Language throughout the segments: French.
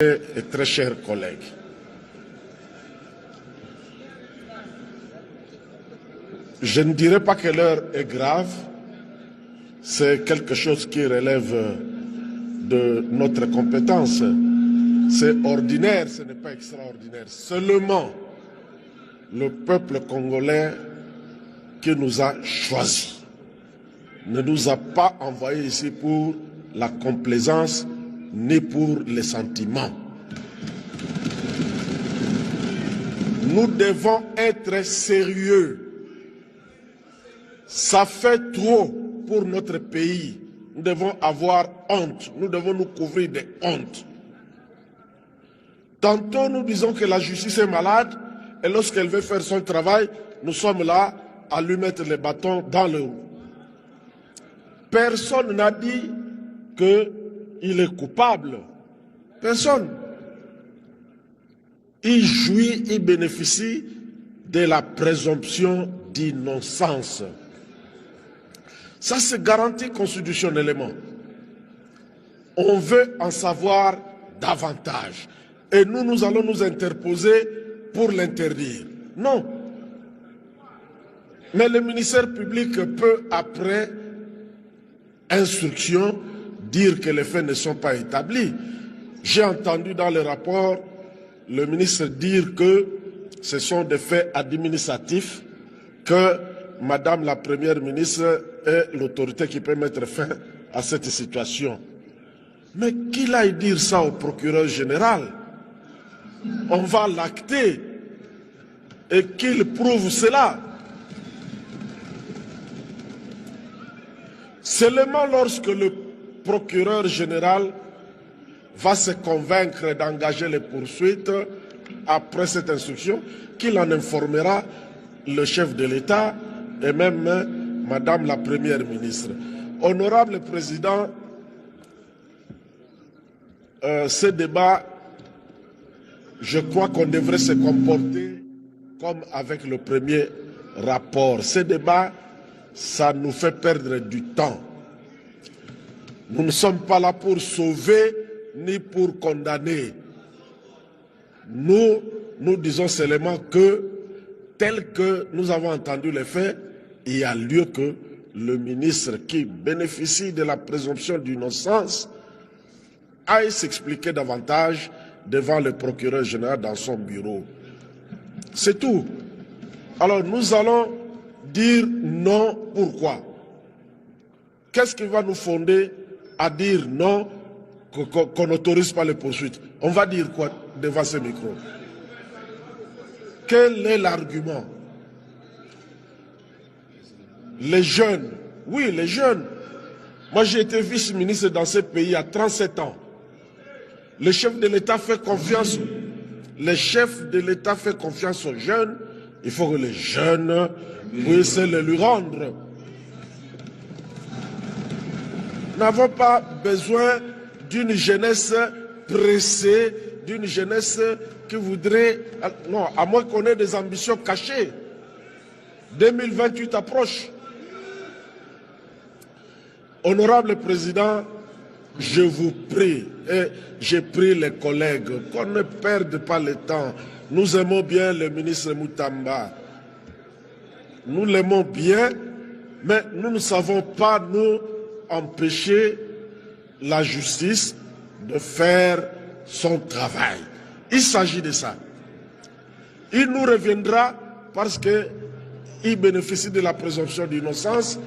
Et très chers collègues, je ne dirais pas que l'heure est grave, c'est quelque chose qui relève de notre compétence. C'est ordinaire, ce n'est pas extraordinaire. Seulement, le peuple congolais qui nous a choisis ne nous a pas envoyés ici pour la complaisance ni pour les sentiments. Nous devons être sérieux. Ça fait trop pour notre pays. Nous devons avoir honte. Nous devons nous couvrir de honte. Tantôt nous disons que la justice est malade et lorsqu'elle veut faire son travail, nous sommes là à lui mettre les bâtons dans le haut. Personne n'a dit qu'il est coupable. Personne. Il jouit, il bénéficie de la présomption d'innocence. Ça, c'est garanti constitutionnellement. On veut en savoir davantage. Et nous allons nous interposer pour l'interdire. Non. Mais le ministère public peut, après instruction, dire que les faits ne sont pas établis. J'ai entendu dans le rapport le ministre dire que ce sont des faits administratifs, que Madame la Première ministre est l'autorité qui peut mettre fin à cette situation. Mais qu'il aille dire ça au procureur général, on va l'acter et qu'il prouve cela. Seulement lorsque le procureur général va se convaincre d'engager les poursuites après cette instruction, qu'il en informera le chef de l'État et même Madame la Première ministre. Honorable Président, ce débat, je crois qu'on devrait se comporter comme avec le premier rapport. Ce débat, ça nous fait perdre du temps. Nous ne sommes pas là pour sauver ni pour condamner. Nous disons seulement que, tel que nous avons entendu les faits, il y a lieu que le ministre qui bénéficie de la présomption d'innocence aille s'expliquer davantage devant le procureur général dans son bureau. C'est tout. Alors nous allons dire non. Pourquoi? Qu'est-ce qui va nous fonder à dire non, qu'on n'autorise pas les poursuites? On va dire quoi devant ce micro? Quel est l'argument? Les jeunes, oui, les jeunes. Moi, j'ai été vice-ministre dans ce pays à 37 ans. Le chef de l'État fait confiance. Le chef de l'État fait confiance aux jeunes. Il faut que les jeunes puissent le lui rendre. Nous n'avons pas besoin d'une jeunesse pressée, d'une jeunesse qui voudrait... Non, à moins qu'on ait des ambitions cachées. 2028 approche. Honorable Président, je vous prie, et j'ai pris les collègues, qu'on ne perde pas le temps. Nous aimons bien le ministre Moutamba. Nous l'aimons bien, mais nous ne savons pas nous empêcher la justice de faire son travail. Il s'agit de ça. Il nous reviendra parce qu'il bénéficie de la présomption d'innocence,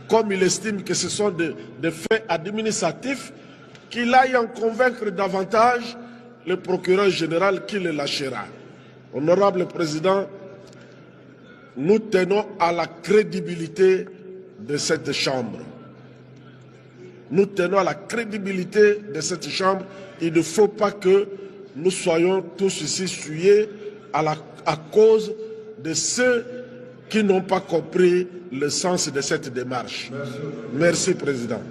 comme il estime que ce sont des faits administratifs, qu'il aille en convaincre davantage le procureur général qui le lâchera. Honorable Président, nous tenons à la crédibilité de cette Chambre. Nous tenons à la crédibilité de cette Chambre. Il ne faut pas que nous soyons tous ici souillés à cause de ceux qui n'ont pas compris le sens de cette démarche. Merci, Président.